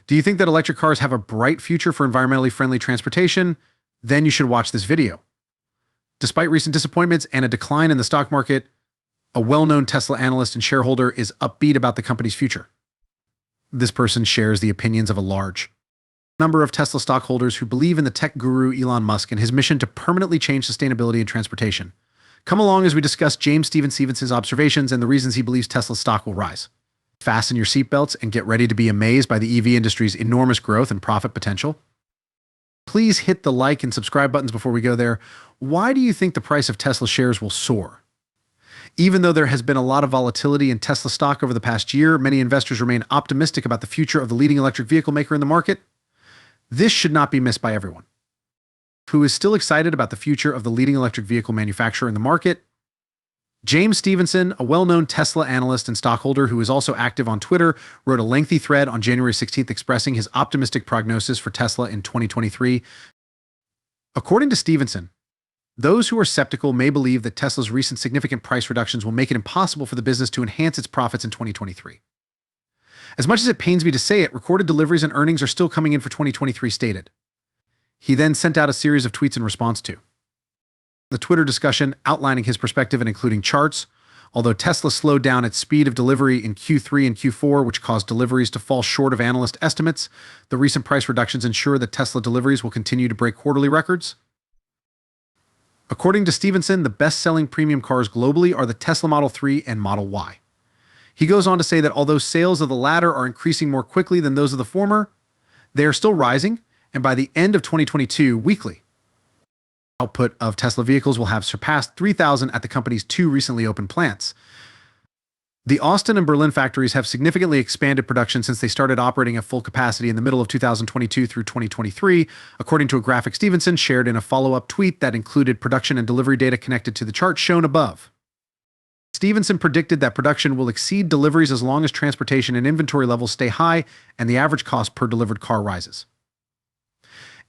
Do you think that electric cars have a bright future for environmentally friendly transportation? Then you should watch this video. Despite recent disappointments and a decline in the stock market, a well-known Tesla analyst and shareholder is upbeat about the company's future. This person shares the opinions of a large number of Tesla stockholders who believe in the tech guru Elon Musk and his mission to permanently change sustainability in transportation. Come along as we discuss James Stevenson's observations and the reasons he believes Tesla's stock will rise. Fasten your seatbelts and get ready to be amazed by the EV industry's enormous growth and profit potential. Please hit the like and subscribe buttons before we go there. Why do you think the price of Tesla shares will soar? Even though there has been a lot of volatility in Tesla stock over the past year, many investors remain optimistic about the future of the leading electric vehicle maker in the market. This should not be missed by everyone who is still excited about the future of the leading electric vehicle manufacturer in the market. James Stevenson, a well-known Tesla analyst and stockholder who is also active on Twitter, wrote a lengthy thread on January 16th expressing his optimistic prognosis for Tesla in 2023. According to Stevenson, those who are skeptical may believe that Tesla's recent significant price reductions will make it impossible for the business to enhance its profits in 2023. As much as it pains me to say it, recorded deliveries and earnings are still coming in for 2023 stated. He then sent out a series of tweets in response to the Twitter discussion outlining his perspective and including charts. Although Tesla slowed down its speed of delivery in Q3 and Q4, which caused deliveries to fall short of analyst estimates, the recent price reductions ensure that Tesla deliveries will continue to break quarterly records. According to Stevenson, the best-selling premium cars globally are the Tesla Model 3 and Model Y. He goes on to say that although sales of the latter are increasing more quickly than those of the former, they are still rising, and by the end of 2022, weekly output of Tesla vehicles will have surpassed 3,000 at the company's two recently opened plants. The Austin and Berlin factories have significantly expanded production since they started operating at full capacity in the middle of 2022 through 2023, according to a graphic Stevenson shared in a follow-up tweet that included production and delivery data connected to the chart shown above. Stevenson predicted that production will exceed deliveries as long as transportation and inventory levels stay high and the average cost per delivered car rises.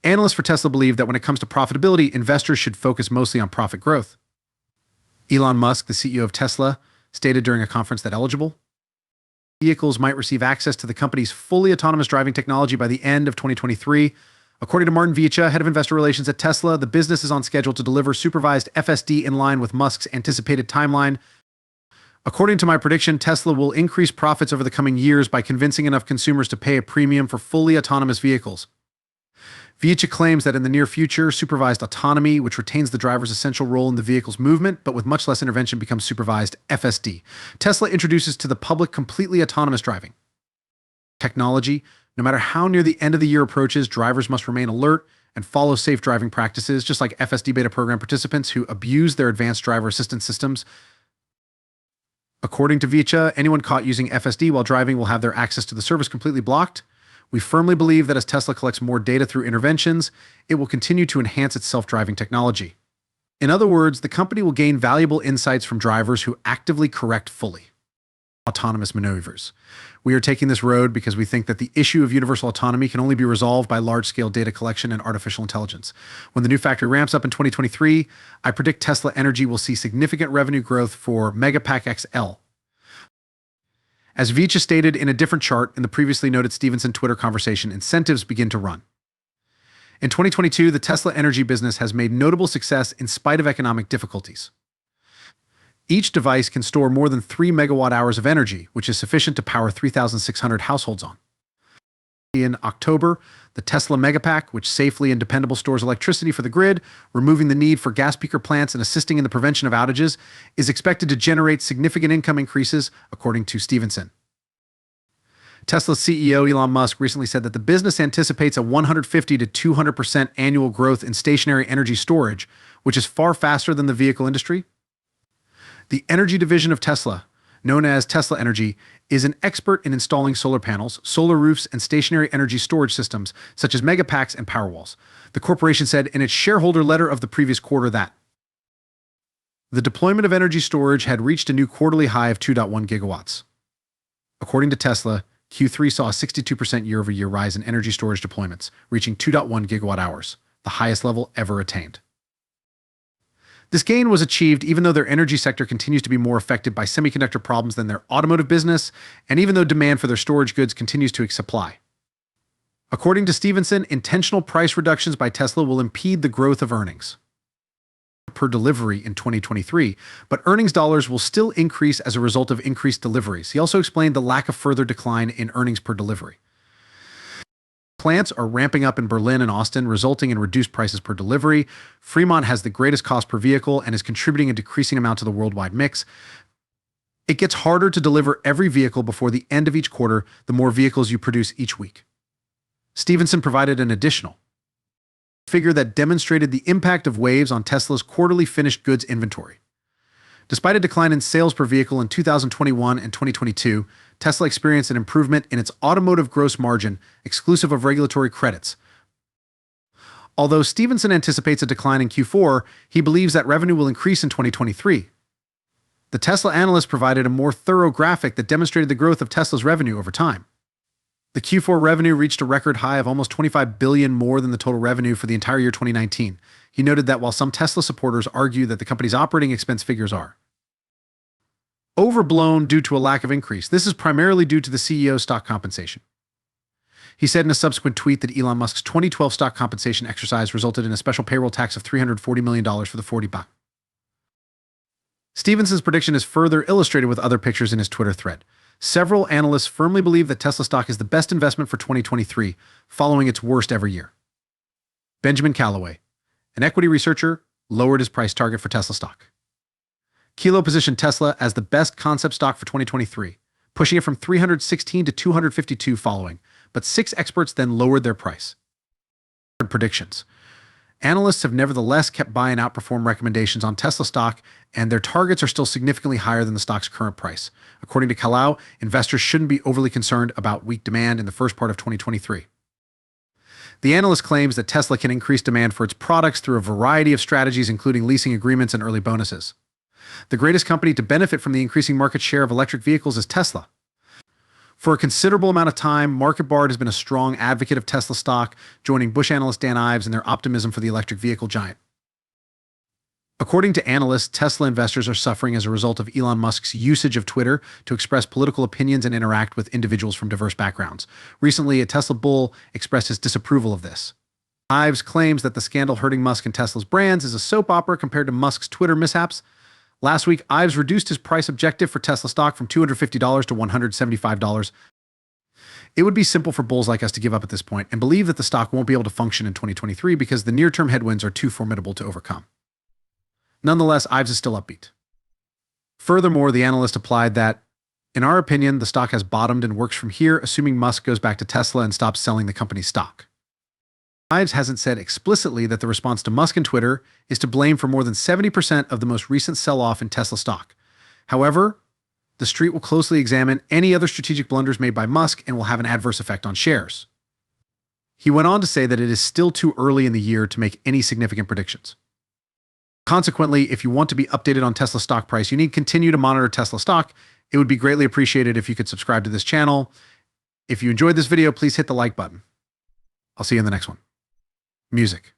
Analysts for Tesla believe that when it comes to profitability, investors should focus mostly on profit growth. Elon Musk, the CEO of Tesla, stated during a conference that eligible vehicles might receive access to the company's fully autonomous driving technology by the end of 2023. According to Martin Viecha, head of investor relations at Tesla, the business is on schedule to deliver supervised FSD in line with Musk's anticipated timeline. According to my prediction, Tesla will increase profits over the coming years by convincing enough consumers to pay a premium for fully autonomous vehicles. Viecha claims that in the near future, supervised autonomy, which retains the driver's essential role in the vehicle's movement, but with much less intervention, becomes supervised FSD. Tesla introduces to the public completely autonomous driving technology. No matter how near the end of the year approaches, drivers must remain alert and follow safe driving practices, just like FSD beta program participants who abuse their advanced driver assistance systems. According to Viecha, anyone caught using FSD while driving will have their access to the service completely blocked. We firmly believe that as Tesla collects more data through interventions, it will continue to enhance its self-driving technology. In other words, the company will gain valuable insights from drivers who actively correct fully autonomous maneuvers. We are taking this road because we think that the issue of universal autonomy can only be resolved by large-scale data collection and artificial intelligence. When the new factory ramps up in 2023, I predict Tesla Energy will see significant revenue growth for Megapack XL. As Viecha stated in a different chart in the previously noted Stevenson Twitter conversation, incentives begin to run. In 2022, the Tesla Energy business has made notable success in spite of economic difficulties. Each device can store more than 3 megawatt hours of energy, which is sufficient to power 3,600 households on. In October, the Tesla Megapack, which safely and dependably stores electricity for the grid, removing the need for gas peaker plants and assisting in the prevention of outages, is expected to generate significant income increases, according to Stevenson. Tesla's CEO Elon Musk recently said that the business anticipates a 150 to 200% annual growth in stationary energy storage, which is far faster than the vehicle industry. The energy division of Tesla, known as Tesla Energy, is an expert in installing solar panels, solar roofs, and stationary energy storage systems, such as megapacks and Powerwalls. The corporation said in its shareholder letter of the previous quarter that the deployment of energy storage had reached a new quarterly high of 2.1 gigawatts. According to Tesla, Q3 saw a 62% year-over-year rise in energy storage deployments, reaching 2.1 gigawatt hours, the highest level ever attained. This gain was achieved even though their energy sector continues to be more affected by semiconductor problems than their automotive business, and even though demand for their storage goods continues to supply. According to Stevenson, intentional price reductions by Tesla will impede the growth of earnings per delivery in 2023, but earnings dollars will still increase as a result of increased deliveries. He also explained the lack of further decline in earnings per delivery. Plants are ramping up in Berlin and Austin, resulting in reduced prices per delivery. Fremont has the greatest cost per vehicle and is contributing a decreasing amount to the worldwide mix. It gets harder to deliver every vehicle before the end of each quarter, the more vehicles you produce each week. Stevenson provided an additional figure that demonstrated the impact of waves on Tesla's quarterly finished goods inventory. Despite a decline in sales per vehicle in 2021 and 2022, Tesla experienced an improvement in its automotive gross margin, exclusive of regulatory credits. Although Stevenson anticipates a decline in Q4, he believes that revenue will increase in 2023. The Tesla analyst provided a more thorough graphic that demonstrated the growth of Tesla's revenue over time. The Q4 revenue reached a record high of almost $25 billion more than the total revenue for the entire year 2019. He noted that while some Tesla supporters argue that the company's operating expense figures are overblown due to a lack of increase, this is primarily due to the CEO's stock compensation. He said in a subsequent tweet that Elon Musk's 2012 stock compensation exercise resulted in a special payroll tax of $340 million for the 40 bucks. Stevenson's prediction is further illustrated with other pictures in his Twitter thread. Several analysts firmly believe that Tesla stock is the best investment for 2023, following its worst ever year. Benjamin Callaway, an equity researcher, lowered his price target for Tesla stock. Kilo positioned Tesla as the best concept stock for 2023, pushing it from 316 to 252 following, but 6 experts then lowered their price. Predictions. Analysts have nevertheless kept buy and outperform recommendations on Tesla stock, and their targets are still significantly higher than the stock's current price. According to Kalau, investors shouldn't be overly concerned about weak demand in the first part of 2023. The analyst claims that Tesla can increase demand for its products through a variety of strategies, including leasing agreements and early bonuses. The greatest company to benefit from the increasing market share of electric vehicles is Tesla. For a considerable amount of time, MarketBard has been a strong advocate of Tesla stock, joining Bush analyst Dan Ives in their optimism for the electric vehicle giant. According to analysts, Tesla investors are suffering as a result of Elon Musk's usage of Twitter to express political opinions and interact with individuals from diverse backgrounds. Recently, a Tesla bull expressed his disapproval of this. Ives claims that the scandal hurting Musk and Tesla's brands is a soap opera compared to Musk's Twitter mishaps. Last week, Ives reduced his price objective for Tesla stock from $250 to $175. It would be simple for bulls like us to give up at this point and believe that the stock won't be able to function in 2023 because the near-term headwinds are too formidable to overcome. Nonetheless, Ives is still upbeat. Furthermore, the analyst applied that, in our opinion, the stock has bottomed and works from here, assuming Musk goes back to Tesla and stops selling the company's stock. Ives hasn't said explicitly that the response to Musk and Twitter is to blame for more than 70% of the most recent sell-off in Tesla stock. However, the street will closely examine any other strategic blunders made by Musk and will have an adverse effect on shares. He went on to say that it is still too early in the year to make any significant predictions. Consequently, if you want to be updated on Tesla stock price, you need to continue to monitor Tesla stock. It would be greatly appreciated if you could subscribe to this channel. If you enjoyed this video, please hit the like button. I'll see you in the next one. Music.